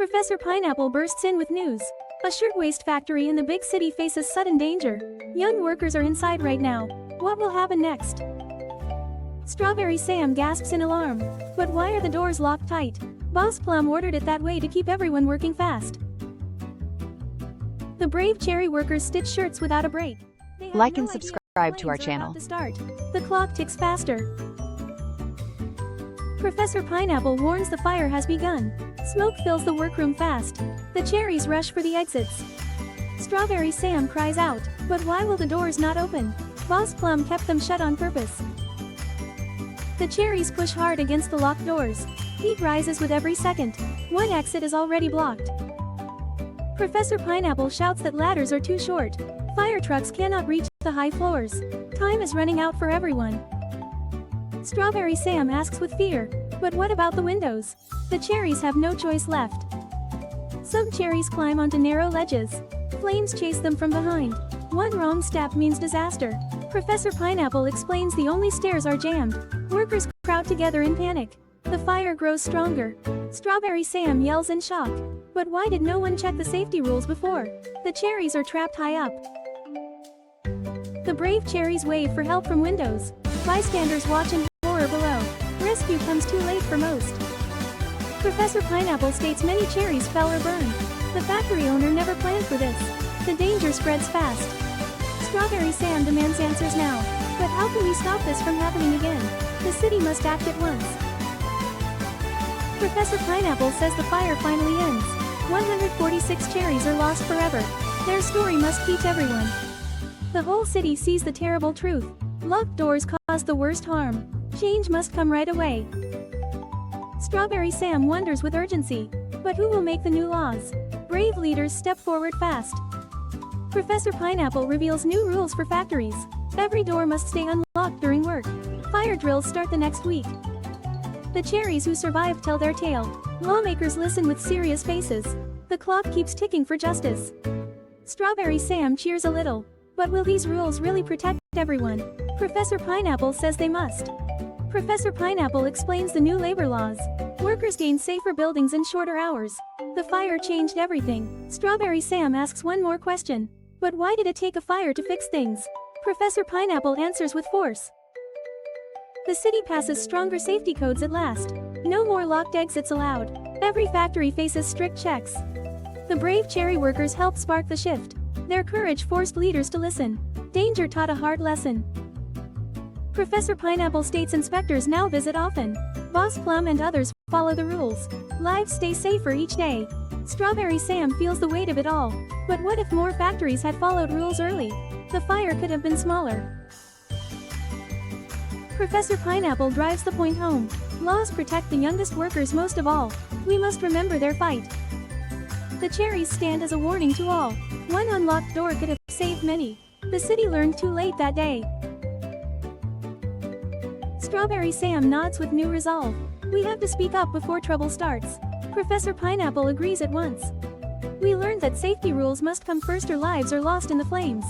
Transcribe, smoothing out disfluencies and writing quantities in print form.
Professor Pineapple bursts in with news. A shirtwaist factory in the big city faces sudden danger. Young workers are inside right now. What will happen next? Strawberry Sam gasps in alarm. But why are the doors locked tight? Boss Plum ordered it that way to keep everyone working fast. The brave cherry workers stitch shirts without a break. Like and subscribe to our channel. The clock ticks faster. Professor Pineapple warns the fire has begun. Smoke fills the workroom fast. The cherries rush for the exits. Strawberry Sam cries out, but why will the doors not open? Boss Plum kept them shut on purpose. The cherries push hard against the locked doors. Heat rises with every second. One exit is already blocked. Professor Pineapple shouts that ladders are too short. Fire trucks cannot reach the high floors. Time is running out for everyone. Strawberry Sam asks with fear, but what about the windows? The cherries have no choice left. Some cherries climb onto narrow ledges. Flames chase them from behind. One wrong step means disaster. Professor Pineapple explains the only stairs are jammed. Workers crowd together in panic. The fire grows stronger. Strawberry Sam yells in shock. But why did no one check the safety rules before? The cherries are trapped high up. The brave cherries wave for help from windows. Bystanders watch in horror below. Rescue comes too late for most. Professor Pineapple states many cherries fell or burned. The factory owner never planned for this. The danger spreads fast. Strawberry Sam demands answers now. But how can we stop this from happening again? The city must act at once. Professor Pineapple says the fire finally ends. 146 cherries are lost forever. Their story must teach everyone. The whole city sees the terrible truth. Locked doors cause the worst harm. Change must come right away. Strawberry Sam wonders with urgency. But who will make the new laws? Brave leaders step forward fast. Professor Pineapple reveals new rules for factories. Every door must stay unlocked during work. Fire drills start the next week. The cherries who survive tell their tale. Lawmakers listen with serious faces. The clock keeps ticking for justice. Strawberry Sam cheers a little. But will these rules really protect everyone? Professor Pineapple says they must. Professor Pineapple explains the new labor laws. Workers gain safer buildings and shorter hours. The fire changed everything. Strawberry Sam asks one more question. But why did it take a fire to fix things? Professor Pineapple answers with force. The city passes stronger safety codes at last. No more locked exits allowed. Every factory faces strict checks. The brave cherry workers helped spark the shift. Their courage forced leaders to listen. Danger taught a hard lesson. Professor Pineapple states inspectors now visit often. Boss Plum and others follow the rules. Lives stay safer each day. Strawberry Sam feels the weight of it all. But what if more factories had followed rules early? The fire could have been smaller. Professor Pineapple drives the point home. Laws protect the youngest workers most of all. We must remember their fight. The cherries stand as a warning to all. One unlocked door could have saved many. The city learned too late that day. Strawberry Sam nods with new resolve. We have to speak up before trouble starts. Professor Pineapple agrees at once. We learned that safety rules must come first or lives are lost in the flames.